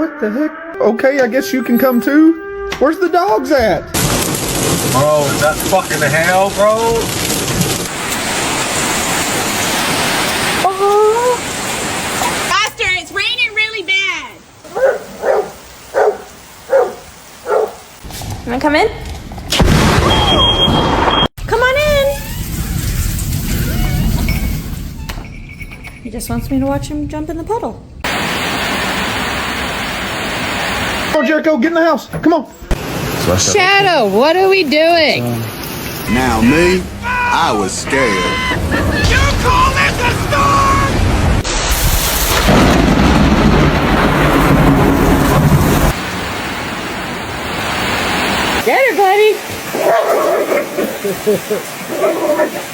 What the heck? Okay, I guess you can come too. Where's the dogs at? Bro, is that fucking hell, bro? Buster, it's raining really bad. You wanna come in? Come on in. He just wants me to watch him jump in the puddle. Come on, Jericho, get in the house. Come on. Shadow, what are we doing? Now me, I was scared. You call this a storm? Get her, buddy.